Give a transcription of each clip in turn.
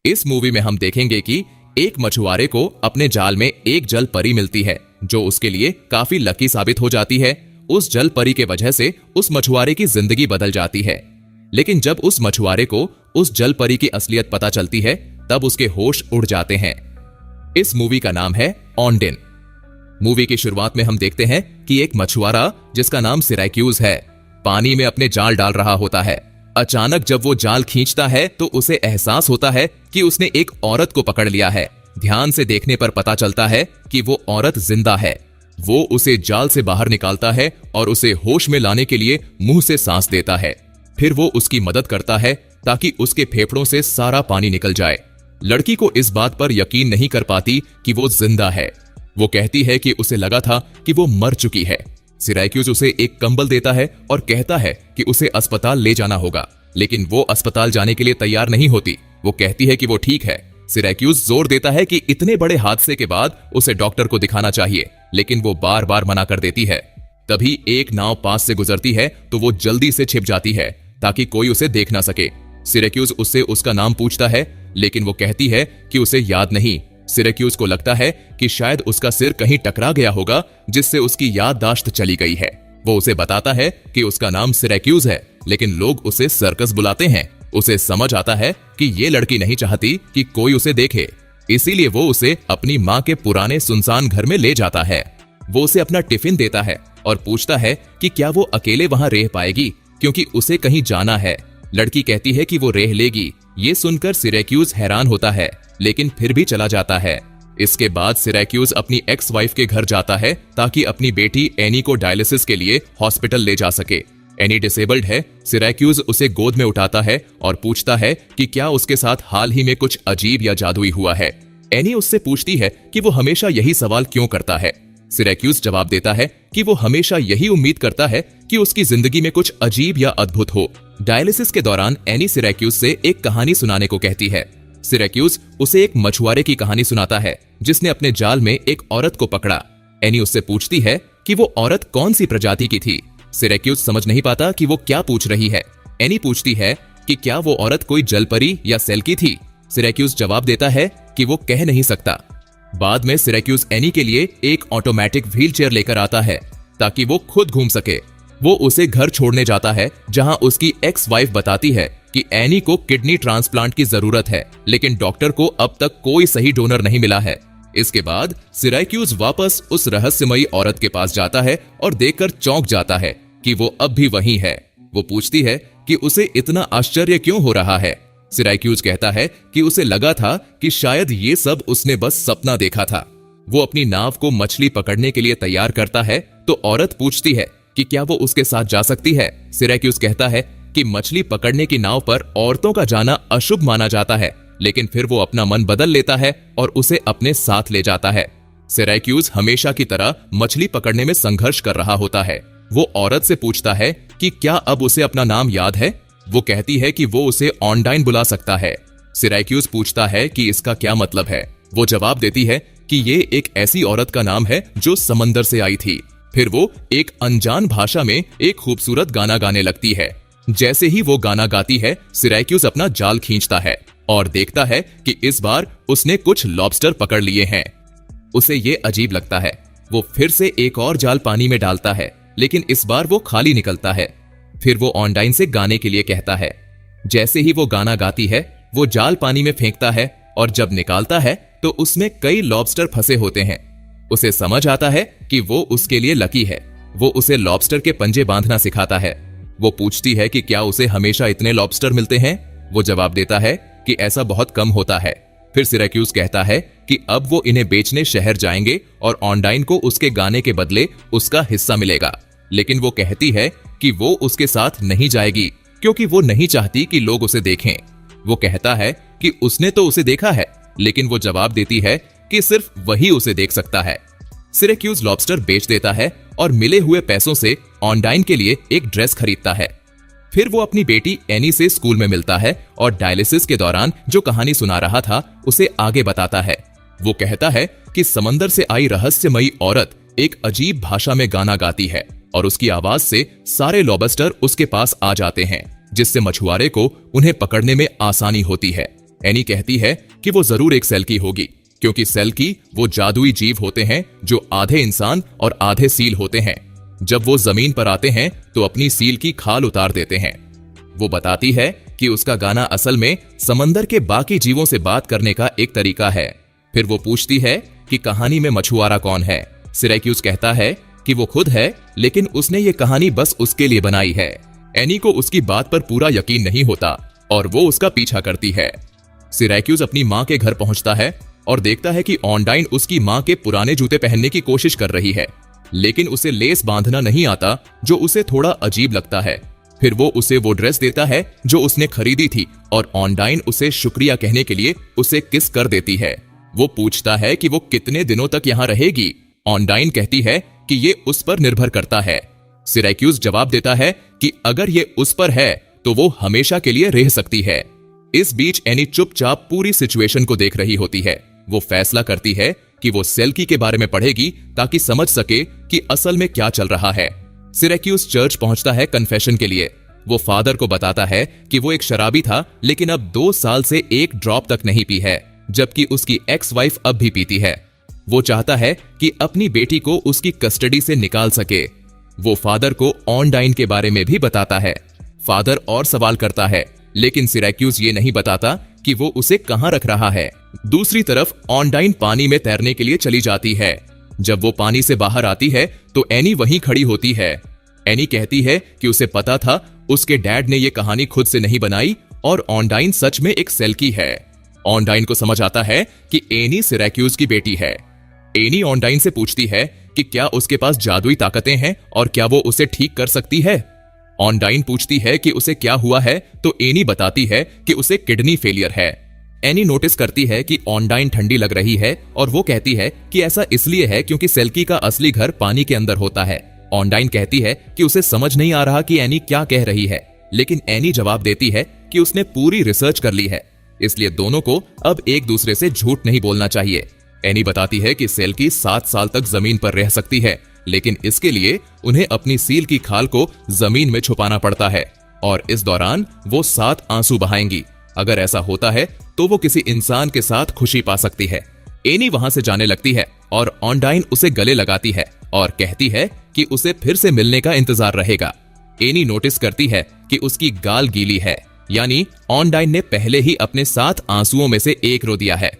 इस मूवी में हम देखेंगे कि एक मछुआरे को अपने जाल में एक जल परी मिलती है जो उसके लिए काफी लकी साबित हो जाती है। उस जल परी के वजह से उस मछुआरे की जिंदगी बदल जाती है। लेकिन जब उस मछुआरे को उस जल परी की असलियत पता चलती है तब उसके होश उड़ जाते हैं। इस मूवी का नाम है ऑनडिन। मूवी की शुरुआत में हम देखते हैं कि एक मछुआरा जिसका नाम सिरैक्यूज है पानी में अपने जाल डाल रहा होता है। अचानक जब वो जाल खींचता है तो उसे एहसास होता है कि उसने एक औरत को पकड़ लिया है। ध्यान से देखने पर पता चलता है कि वो औरत जिंदा है। वो उसे जाल से बाहर निकालता है और उसे होश में लाने के लिए मुंह से सांस देता है। फिर वो उसकी मदद करता है ताकि उसके फेफड़ों से सारा पानी निकल जाए। लड़की को इस बात पर यकीन नहीं कर पाती कि वो जिंदा है। वो कहती है कि उसे लगा था कि वो मर चुकी है। सिरैक्यूज उसे एक कंबल देता है और कहता है कि उसे अस्पताल ले जाना होगा, लेकिन वो अस्पताल जाने के लिए तैयार नहीं होती। वो कहती है कि वो ठीक है। सिरैक्यूज जोर देता है कि इतने बड़े हादसे के बाद उसे डॉक्टर को दिखाना चाहिए, लेकिन वो बार बार मना कर देती है। तभी एक नाव पास से गुजरती है तो वो जल्दी से छिप जाती है ताकि कोई उसे देख ना सके। सिरैक्यूज उससे उसका नाम पूछता है, लेकिन वो कहती है कि उसे याद नहीं। सिरैक्यूज को लगता है कि शायद उसका सिर कहीं टकरा गया होगा जिससे उसकी याददाश्त चली गई है। वो उसे बताता है कि उसका नाम सिरैक्यूज है, लेकिन लोग उसे सर्कस बुलाते हैं। उसे समझ आता है कि ये लड़की नहीं चाहती कि कोई उसे देखे, इसीलिए वो उसे अपनी माँ के पुराने सुनसान घर में ले जाता है। वो उसे अपना टिफिन देता है और पूछता है कि क्या वो अकेले वहां रह पाएगी, क्योंकि उसे कहीं जाना है। लड़की कहती है कि वो रह लेगी। ये सुनकर सिरैक्यूज हैरान होता है, लेकिन फिर भी चला जाता है। इसके बाद सिरैक्यूज अपनी एक्स वाइफ के घर जाता है ताकि अपनी बेटी एनी को डायलिसिस के लिए हॉस्पिटल ले जा सके। एनी डिसेबल्ड है। सिरैक्यूज उसे गोद में उठाता है और पूछता है कि क्या उसके साथ हाल ही में कुछ अजीब या जादुई हुआ है। एनी उससे पूछती है कि वो हमेशा यही सवाल क्यों करता है। सिरैक्यूज जवाब देता है कि वो हमेशा यही उम्मीद करता है कि उसकी जिंदगी में कुछ अजीब या अद्भुत हो। डायलिसिस के दौरान एनी सिरैक्यूज से एक कहानी सुनाने को कहती है। सिरैक्यूज उसे एक मछुआरे की कहानी सुनाता है जिसने अपने जाल में एक औरत को पकड़ा। एनी उससे पूछती है कि वो औरत कौन सी प्रजाति की थी। सिरैक्यूज समझ नहीं पाता कि वो क्या पूछ रही है। एनी पूछती है कि क्या वो औरत कोई जलपरी या सेल की थी। सिरैक्यूज जवाब देता है कि वो कह नहीं सकता। बाद में सिरैक्यूज एनी के लिए एक ऑटोमेटिक व्हील चेयर लेकर आता है ताकि वो खुद घूम सके। वो उसे घर छोड़ने जाता है जहां उसकी एक्स वाइफ बताती है कि एनी को किडनी ट्रांसप्लांट की जरूरत है, लेकिन डॉक्टर को अब तक कोई सही डोनर नहीं मिला है। इसके बाद सिरैक्यूज वापस उस रहस्यमयी औरत के पास जाता है और देखकर चौंक जाता है कि वो अब भी वही है। वो पूछती है कि उसे इतना आश्चर्य क्यों हो रहा है। सिरैक्यूज कहता है कि उसे लगा था कि शायद ये सब उसने बस सपना देखा था। वो अपनी नाव को मछली पकड़ने के लिए तैयार करता है तो औरत पूछती है कि क्या वो उसके साथ जा सकती है। सिरैक्यूज कहता है कि मछली पकड़ने की नाव पर औरतों का जाना अशुभ माना जाता है, लेकिन फिर वो अपना मन बदल लेता है और उसे अपने साथ ले जाता है। सिरैक्यूज हमेशा की तरह मछली पकड़ने में संघर्ष कर रहा होता है। वो औरत से पूछता है कि क्या अब उसे अपना नाम याद है। वो कहती है कि वो उसे ऑनडाइन बुला सकता है। सिरैक्यूज पूछता है कि इसका क्या मतलब है। वो जवाब देती है कि ये एक ऐसी औरत का नाम है जो समंदर से आई थी। फिर वो एक अनजान भाषा में एक खूबसूरत गाना गाने लगती है। जैसे ही वो गाना गाती है, सिरैक्यूज अपना जाल खींचता है और देखता है कि इस बार उसने कुछ लॉबस्टर पकड़ लिए हैं। उसे ये अजीब लगता है। वो फिर से एक और जाल पानी में डालता है, लेकिन इस बार वो खाली निकलता है। फिर वो ऑनडाइन से गाने के लिए कहता है। जैसे ही वो गाना गाती है, वो जाल पानी में फेंकता है और जब निकालता है तो उसमें कई लॉबस्टर फंसे होते हैं। उसे समझ आता है कि वो उसके लिए लकी है। वो उसे लॉबस्टर के पंजे बांधना सिखाता है। वो पूछती है कि क्या उसे हमेशा इतने लॉबस्टर मिलते हैं। वो जवाब देता है कि ऐसा बहुत कम होता है। फिर सिरैक्यूज कहता है कि अब वो इन्हें बेचने शहर जाएंगे और ऑनडाइन को उसके गाने के बदले उसका हिस्सा मिलेगा। लेकिन वो कहती है कि वो उसके साथ नहीं जाएगी क्योंकि वो नहीं चाहती कि लोग उसे देखें। वो कहता है कि उसने तो उसे देखा है, लेकिन वो जवाब देती है कि सिर्फ वही उसे देख सकता है। सिरैक्यूज लॉबस्टर बेच देता है और मिले हुए पैसों से ऑनडाइन के लिए एक ड्रेस खरीदता है। फिर वो अपनी बेटी एनी से स्कूल में मिलता है और डायलिसिस के दौरान जो कहानी सुना रहा था उसे आगे बताता है। वो कहता है कि समंदर से आई रहस्यमयी औरत एक अजीब भाषा में गाना गाती है और उसकी आवाज से सारे लॉबस्टर उसके पास आ जाते हैं, जिससे मछुआरे को उन्हें पकड़ने में आसानी होती है। एनी कहती है कि वो जरूर एक सेल्की होगी, क्योंकि सेल्की वो जादुई जीव होते हैं जो आधे इंसान और आधे सील होते हैं। जब वो जमीन पर आते हैं तो अपनी सील की खाल उतार देते हैं। वो बताती है कि उसका गाना असल में समंदर के बाकी जीवों से बात करने का एक तरीका है। फिर वो पूछती है कि कहानी में मछुआरा कौन है। सिरैक्यूज कहता है कि वो खुद है, लेकिन उसने ये कहानी बस उसके लिए बनाई है। एनी को उसकी बात पर पूरा यकीन नहीं होता और वो उसका पीछा करती है। सिरैक्यूज अपनी माँ के घर पहुंचता है और देखता है कि ऑनडाइन उसकी माँ के पुराने जूते पहनने की कोशिश कर रही है, लेकिन उसे लेस बांधना नहीं आता, जो उसे थोड़ा अजीब लगता है। फिर वो उसे वो ड्रेस देता है जो उसने खरीदी थी और ऑनडाइन उसे शुक्रिया कहने के लिए उसे किस कर देती है। वो पूछता है कि वो कितने दिनों तक यहाँ रहेगी। ऑनडाइन कहती है कि ये उस पर निर्भर करता है। सिरैक्यूज जवाब देता है कि अगर ये उस पर है तो वो हमेशा के लिए रह सकती है। इस बीच एनी चुपचाप पूरी सिचुएशन को देख रही होती है। वो फैसला करती है कि वो सेल्की के बारे में पढ़ेगी ताकि समझ सके कि असल में क्या चल रहा है। सिरैक्यूज चर्च पहुंचता है कन्फेशन के लिए। वो फादर को बताता है कि वो एक शराबी था, लेकिन अब 2 साल से एक ड्रॉप तक नहीं पी है, जबकि उसकी एक्स वाइफ अब भी पीती है। वो चाहता है कि अपनी बेटी को उसकी कस्टडी से निकाल सके। वो फादर को ऑनडाइन के बारे में भी बताता है। फादर और सवाल करता है, लेकिन सिरैक्यूज ये नहीं बताता कि वो उसे कहां रख रहा है। दूसरी तरफ ऑनडाइन पानी में तैरने के लिए चली जाती है। जब वो पानी से बाहर आती है तो एनी वहीं खड़ी होती है। एनी कहती है कि उसे पता था उसके डैड ने ये कहानी खुद से नहीं बनाई और ऑनडाइन सच में एक सेल्की है। ऑनडाइन को समझ आता है कि एनी सिरैक्यूज की बेटी है। एनी ऑनडाइन से पूछती है कि क्या उसके पास जादुई ताकतें हैं और क्या वो उसे ठीक कर सकती है। ऑनडाइन पूछती है कि उसे क्या हुआ है तो एनी बताती है कि उसे किडनी फेलियर है। एनी नोटिस करती है कि ऑनडाइन ठंडी लग रही है और वो कहती है कि ऐसा इसलिए है क्योंकि सेल्की का असली घर पानी के अंदर होता है। ऑनडाइन कहती है कि उसे समझ नहीं आ रहा कि एनी क्या कह रही है, लेकिन एनी जवाब देती है कि उसने पूरी रिसर्च कर ली है, इसलिए दोनों को अब एक दूसरे से झूठ नहीं बोलना चाहिए। एनी बताती है कि सेल्की 7 साल तक जमीन पर रह सकती है, लेकिन इसके लिए उन्हें अपनी सील की खाल को जमीन में छुपाना पड़ता है और इस दौरान वो 7 आंसू बहाएंगी। अगर ऐसा होता है तो वो किसी इंसान के साथ खुशी पा सकती है। एनी वहां से जाने लगती है और ऑनडाइन उसे गले लगाती है और कहती है कि उसे फिर से मिलने का इंतजार रहेगा। एनी नोटिस करती है कि उसकी गाल गीली है, यानी ऑनडाइन ने पहले ही अपने 7 आंसुओं में से एक रो दिया है।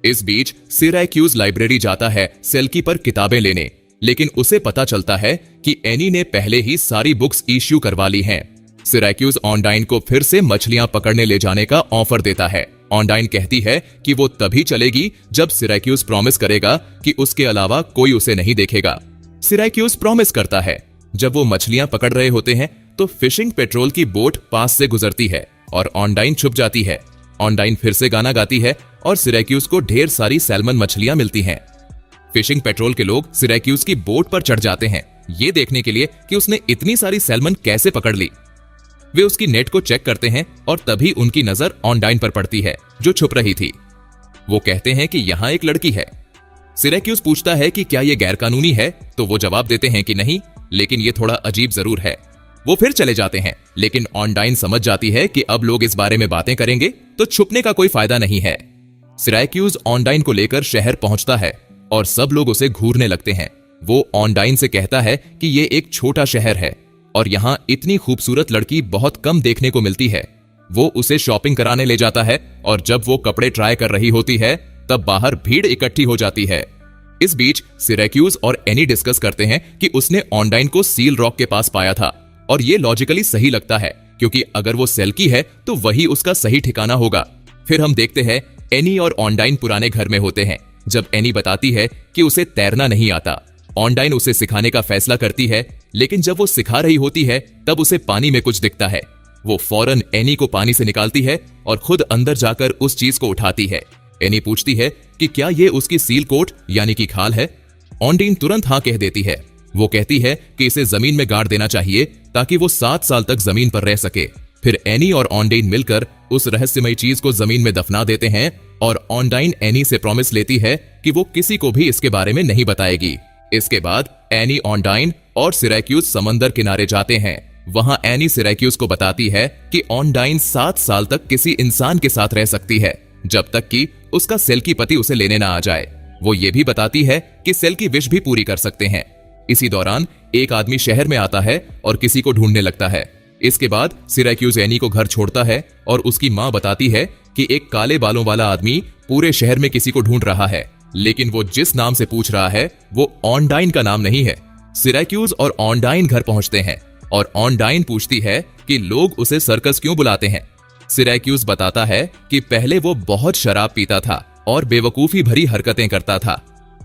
इस बीच सिरैक्यूज लाइब्रेरी जाता है सेल्की पर किताबें लेने, लेकिन उसे पता चलता है कि एनी ने पहले ही सारी बुक्स इश्यू करवा ली हैं। सिरैक्यूज ऑनडाइन को फिर से मछलियां पकड़ने ले जाने का ऑफर देता है। ऑनडाइन कहती है कि वो तभी चलेगी जब सिरैक्यूज प्रॉमिस करेगा कि उसके अलावा कोई उसे नहीं देखेगा। सिरैक्यूज प्रॉमिस करता है। जब वो मछलियां पकड़ रहे होते हैं तो फिशिंग पेट्रोल की बोट पास से गुजरती है और ऑनडाइन छुप जाती है। ऑनडाइन फिर से गाना गाती है और सिरैक्यूज को ढेर सारी सैल्मन मछलियां मिलती हैं। फिशिंग पेट्रोल के लोग सिरैक्यूज की बोट पर चढ़ जाते हैं, ये देखने के लिए कि उसने इतनी सारी सैल्मन कैसे पकड़ ली। वे उसकी नेट को चेक करते हैं और तभी उनकी नजर ऑनडाइन पर पड़ती है, जो छुप रही थी। वो कहते हैं कि यहाँ एक लड़की है। सिरैक्यूज पूछता है कि क्या ये गैरकानूनी है, तो वो जवाब देते हैं कि नहीं, लेकिन ये थोड़ा अजीब जरूर है। वो फिर चले जाते हैं, लेकिन ऑनडाइन समझ जाती है कि अब लोग इस बारे में बातें करेंगे तो छुपने का कोई फायदा नहीं है। सिरैक्यूज ऑनडाइन को लेकर शहर पहुंचता है और सब लोग उसे घूरने लगते हैं। वो ऑनडाइन से कहता है कि ये एक छोटा शहर है और यहाँ इतनी खूबसूरत लड़की बहुत कम देखने को मिलती है। वो उसे शॉपिंग कराने ले जाता है और जब वो कपड़े ट्राई कर रही होती है तब बाहर भीड़ इकट्ठी हो जाती है। इस बीच सिरैक्यूज और एनी डिस्कस करते हैं कि उसने ऑनडाइन को सील रॉक के पास पाया था और ये लॉजिकली सही लगता है, क्योंकि अगर वो सेल्की है तो वही उसका सही ठिकाना होगा। फिर हम देखते हैं एनी और ऑनडाइन पुराने घर में होते हैं। जब एनी बताती है कि उसे तैरना नहीं आता, ऑनडाइन उसे सिखाने का फैसला करती है, लेकिन जब वो सिखा रही होती है तब उसे पानी में कुछ दिखता है। वो फौरन एनी को पानी से निकालती है और खुद अंदर जाकर उस चीज को उठाती है। एनी पूछती है कि क्या ये उसकी सील कोट यानी कि खाल है। ऑनडाइन तुरंत हाँ कह देती है। वो कहती है कि इसे जमीन में गाड़ देना चाहिए ताकि वो 7 साल तक जमीन पर रह सके। फिर एनी और ऑनडाइन मिलकर उस रहस्यमयी चीज को जमीन में दफना देते हैं और ऑनडाइन एनी से प्रॉमिस लेती है कि वो किसी को भी इसके बारे में नहीं बताएगी। इसके बाद एनी, ऑनडाइन और सिरैक्यूज समंदर किनारे जाते हैं। वहां एनी सिरैक्यूज को बताती है कि ऑनडाइन 7 साल तक किसी इंसान के साथ रह सकती है जब तक कि उसका सेल की पति उसे लेने ना आ जाए। वो ये भी बताती है कि सेल की विश भी पूरी कर सकते हैं। इसी दौरान एक आदमी शहर में आता है और किसी को ढूंढने लगता है। इसके बाद सिराक्यूज एनी को घर छोड़ता है और उसकी मां बताती है कि एक काले बालों वाला आदमी पूरे शहर में किसी को ढूंढ रहा है, लेकिन वो जिस नाम से पूछ रहा है वो ऑनडाइन का नाम नहीं है। सिराक्यूज और ऑनडाइन घर पहुंचते हैं और ऑनडाइन पूछती है कि लोग उसे सर्कस क्यों बुलाते हैं। सिराक्यूज बताता है कि पहले वो बहुत शराब पीता था और बेवकूफी भरी हरकतें करता था।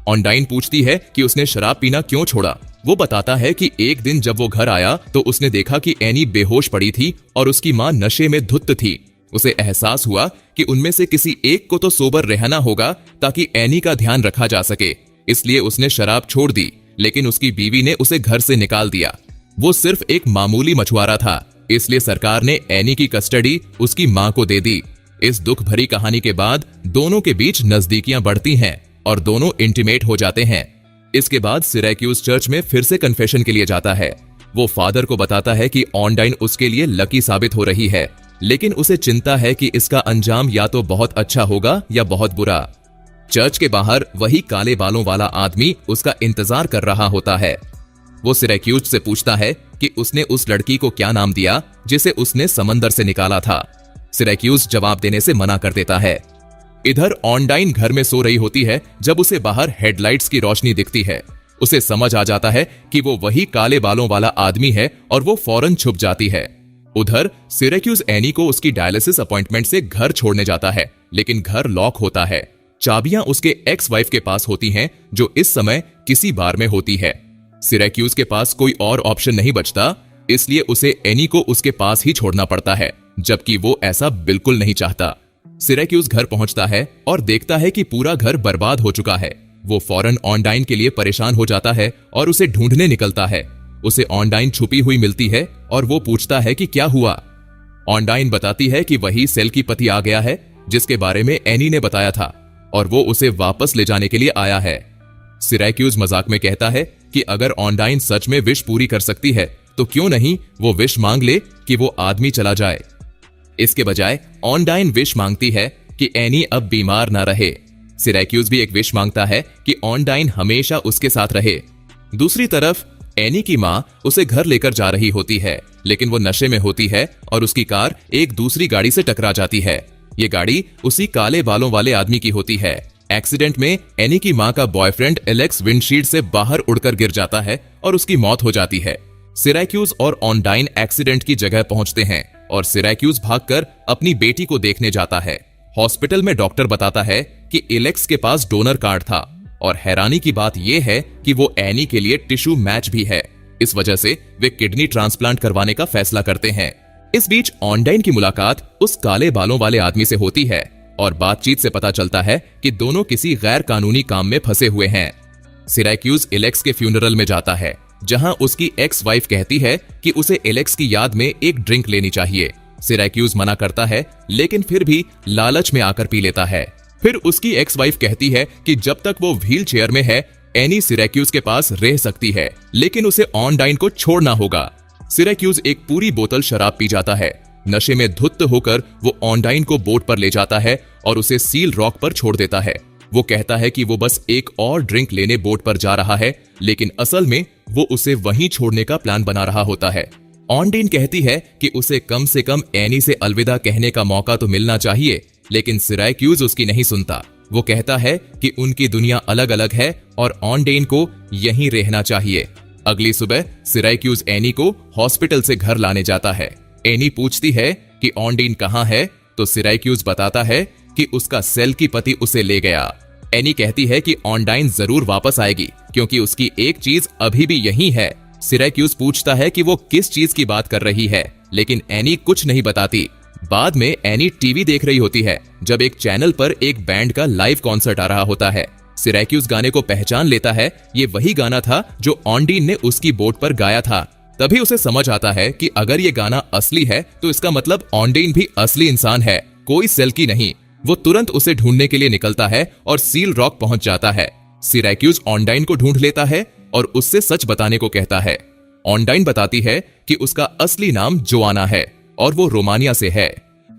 ऑनडाइन पूछती है कि उसने शराब पीना क्यों छोड़ा। वो बताता है कि एक दिन जब वो घर आया तो उसने देखा कि एनी बेहोश पड़ी थी और उसकी मां नशे में धुत थी। उसे एहसास हुआ कि उनमें से किसी एक को तो सोबर रहना होगा ताकि एनी का ध्यान रखा जा सके, इसलिए उसने शराब छोड़ दी, लेकिन उसकी बीवी ने उसे घर से निकाल दिया। वो सिर्फ एक मामूली मछुआरा था, इसलिए सरकार ने एनी की कस्टडी उसकी मां को दे दी। इस दुख भरी कहानी के बाद दोनों के बीच नजदीकियां बढ़ती हैं और दोनों इंटीमेट हो जाते हैं। इसके बाद सिराक्यूज चर्च में फिर से कन्फेशन के लिए जाता है। वो फादर को बताता है कि ऑनडाइन उसके लिए लकी साबित हो रही है, लेकिन उसे चिंता है कि इसका अंजाम या तो बहुत अच्छा होगा या बहुत बुरा। चर्च के बाहर वही काले बालों वाला आदमी उसका इंतजार कर रहा होता है। वो सिराक्यूज से पूछता है कि उसने उस लड़की को क्या नाम दिया जिसे उसने समंदर से निकाला था। सिराक्यूज जवाब देने से मना कर देता है। इधर ऑनडाइन घर में सो रही होती है जब उसे बाहर हेडलाइट्स की रोशनी दिखती है। उसे समझ आ जाता है कि वो वही काले बालों वाला आदमी है और वो फौरन छुप जाती है। उधर सिराक्यूज एनी को उसकी डायलिसिस अपॉइंटमेंट से घर छोड़ने जाता है, लेकिन घर लॉक होता है। चाबियां उसके एक्स वाइफ के पास होती हैं, जो इस समय किसी बार में होती है। सिराक्यूज के पास कोई और ऑप्शन नहीं बचता, इसलिए उसे एनी को उसके पास ही छोड़ना पड़ता है, जबकि वो ऐसा बिल्कुल नहीं चाहता। सिराक्यूज घर पहुंचता है और देखता है कि पूरा घर बर्बाद हो चुका है। वो फौरन ऑनडाइन के लिए परेशान हो जाता है और उसे ढूंढने निकलता है। उसे ऑनडाइन छुपी हुई मिलती है और वो पूछता है कि क्या हुआ। ऑनडाइन बताती है कि वही सेल की पति आ गया है जिसके बारे में एनी ने बताया था और वो उसे वापस ले जाने के लिए आया है। सिराक्यूज मजाक में कहता है कि अगर ऑनडाइन सच में विश पूरी कर सकती है तो क्यों नहीं वो विश मांग ले कि वो आदमी चला जाए। इसके बजाय ऑनडाइन विश मांगती है कि एनी अब बीमार ना रहे। सिराक्यूज भी एक विश मांगता है कि ऑनडाइन हमेशा उसके साथ रहे। दूसरी तरफ एनी की मां उसे घर लेकर जा रही होती है, लेकिन वो नशे में होती है और उसकी कार एक दूसरी गाड़ी से टकरा जाती है। ये गाड़ी उसी काले बालों वाले आदमी की होती है। एक्सीडेंट में एनी की मां का बॉयफ्रेंड एलेक्स विंडशील्ड से बाहर उड़कर गिर जाता है और उसकी मौत हो जाती है। सिराक्यूज और ऑनडाइन एक्सीडेंट की जगह पहुंचते हैं और सिराक्यूज भागकर अपनी बेटी को देखने जाता है। हॉस्पिटल में डॉक्टर बताता है कि एलेक्स के पास डोनर कार्ड था और हैरानी की बात यह है कि वो एनी के लिए टिश्यू मैच भी है। इस वजह से वे किडनी ट्रांसप्लांट करवाने का फैसला करते हैं। इस बीच ऑनडाइन की मुलाकात उस काले बालों वाले आदमी से होती है और बातचीत से पता चलता है कि दोनों किसी गैर कानूनी काम में फंसे हुए हैं। सिराक्यूज एलेक्स के फ्यूनरल में जाता है, जहां उसकी एक्स वाइफ कहती है कि उसे एलेक्स की याद में एक ड्रिंक लेनी चाहिए। सिराक्यूज मना करता है, लेकिन फिर भी लालच में आकर पी लेता है। फिर उसकी एक्स वाइफ कहती है कि जब तक वो व्हील चेयर में है एनी सिराक्यूज के पास रह सकती है, लेकिन उसे ऑनडाइन को छोड़ना होगा। सिराक्यूज एक पूरी बोतल शराब पी जाता है। नशे में धुत होकर वो ऑनडाइन को बोट पर ले जाता है और उसे सील रॉक पर छोड़ देता है। वो कहता है कि वो बस एक और ड्रिंक लेने बोट पर जा रहा है, लेकिन असल में वो उसे वहीं छोड़ने का प्लान बना रहा होता है। ऑनडाइन कहती है कि उसे कम से कम एनी से अलविदा कहने का मौका तो मिलना चाहिए, लेकिन सिराक्यूज उसकी नहीं सुनता। वो कहता है कि उनकी दुनिया अलग अलग है और ऑनडाइन को यहीं रहना चाहिए। अगली सुबह सिराक्यूज एनी को हॉस्पिटल से घर लाने जाता है। एनी पूछती है कि ऑनडाइन कहाँ है, तो सिराक्यूज बताता है कि उसका सेल की पति उसे ले गया। एनी कहती है कि ऑनडाइन जरूर वापस आएगी क्योंकि उसकी एक चीज अभी भी यही है। सिराक्यूज पूछता है कि वो किस चीज की बात कर रही है, लेकिन एनी कुछ नहीं बताती। बाद में एनी टीवी देख रही होती है जब एक चैनल पर एक बैंड का लाइव कॉन्सर्ट आ रहा होता है। सिराक्यूज गाने को पहचान लेता है। ये वही गाना था जो ऑनडाइन ने उसकी बोट पर गाया था। तभी उसे समझ आता है कि अगर ये गाना असली है तो इसका मतलब ऑनडाइन भी असली इंसान है, कोई सेल की नहीं। वो तुरंत उसे ढूंढने के लिए निकलता है और सील रॉक पहुंच जाता है। सिराक्यूज ऑनडाइन को ढूंढ लेता है और उससे सच बताने को कहता है। ऑनडाइन बताती है कि उसका असली नाम जोआना है और वो रोमानिया से है।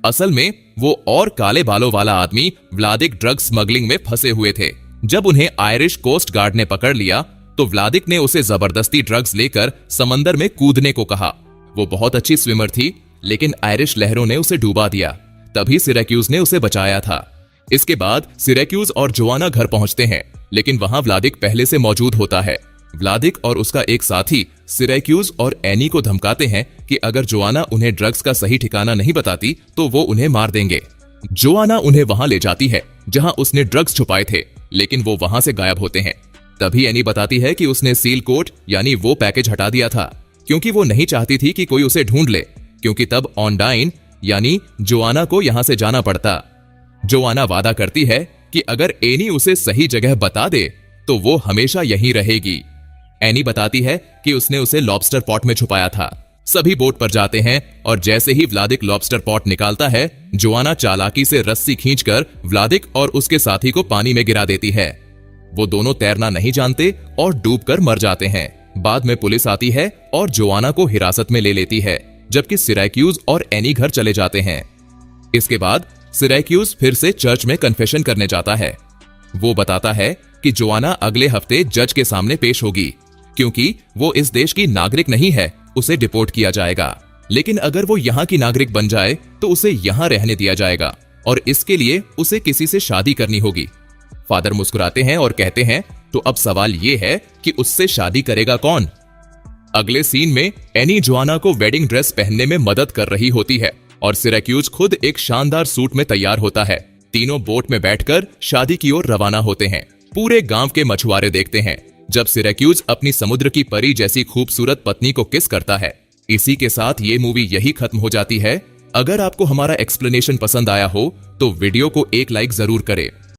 असल में वो और काले बालों वाला आदमी व्लादिक ड्रग स्मगलिंग में फंसे हुए थे। जब उन्हें आयरिश कोस्ट गार्ड ने पकड़ लिया तो व्लादिक ने उसे जबरदस्ती ड्रग्स लेकर समंदर में कूदने को कहा। वो बहुत अच्छी स्विमर थी, लेकिन आयरिश लहरों ने उसे डुबा दिया। तभी सिरैक्यूज ने उसे बचाया था। इसके बाद सिरैक्यूज और जोआना घर पहुंचते हैं, लेकिन वहां व्लादिक पहले से मौजूद होता है। व्लादिक और उसका एक साथी सिरैक्यूज और एनी को धमकाते हैं कि अगर जोआना उन्हें ड्रग्स का सही ठिकाना नहीं बताती तो वो उन्हें मार देंगे। जोआना उन्हें वहां ले जाती है जहां उसने ड्रग्स छुपाए थे, लेकिन वो वहां से गायब होते हैं। तभी एनी बताती है कि उसने सील कोट यानी वो पैकेज हटा दिया था, क्योंकि वो नहीं चाहती थी कि कोई उसे ढूंढ ले, क्योंकि तब ऑनडाइन यानी जोआना को यहां से जाना पड़ता। जोआना वादा करती है कि अगर एनी उसे सही जगह बता दे तो वो हमेशा यहीं रहेगी। एनी बताती है कि उसने उसे लॉबस्टर पॉट में छुपाया था। सभी बोट पर जाते हैं और जैसे ही व्लादिक लॉबस्टर पॉट निकालता है, जोआना चालाकी से रस्सी खींचकर व्लादिक और उसके साथी को पानी में गिरा देती है। वो दोनों तैरना नहीं जानते और डूबकर मर जाते हैं। बाद में पुलिस आती है और जोआना को हिरासत में ले लेती है, जबकि सिरैक्यूज और एनी घर चले जाते हैं। इसके बाद सिरैक्यूज फिर से चर्च में कन्फेशन करने जाता है। वो बताता है कि जोआना अगले हफ्ते जज के सामने पेश होगी, क्योंकि वो इस देश की नागरिक नहीं है, उसे डिपोर्ट किया जाएगा। लेकिन अगर वो यहाँ की नागरिक बन जाए तो उसे यहाँ रहने दिया जाएगा और इसके लिए उसे किसी से शादी करनी होगी। फादर मुस्कुराते हैं और कहते हैं, तो अब सवाल ये है कि उससे शादी करेगा कौन? अगले सीन में एनी जोआना को वेडिंग ड्रेस पहनने में मदद कर रही होती है और सिरैक्यूज खुद एक शानदार सूट में तैयार होता है। तीनों बोट में बैठकर शादी की ओर रवाना होते हैं। पूरे गांव के मछुआरे देखते हैं जब सिरैक्यूज अपनी समुद्र की परी जैसी खूबसूरत पत्नी को किस करता है। इसी के साथ ये मूवी यही खत्म हो जाती है। अगर आपको हमारा एक्सप्लेनेशन पसंद आया हो तो वीडियो को एक लाइक जरूर करें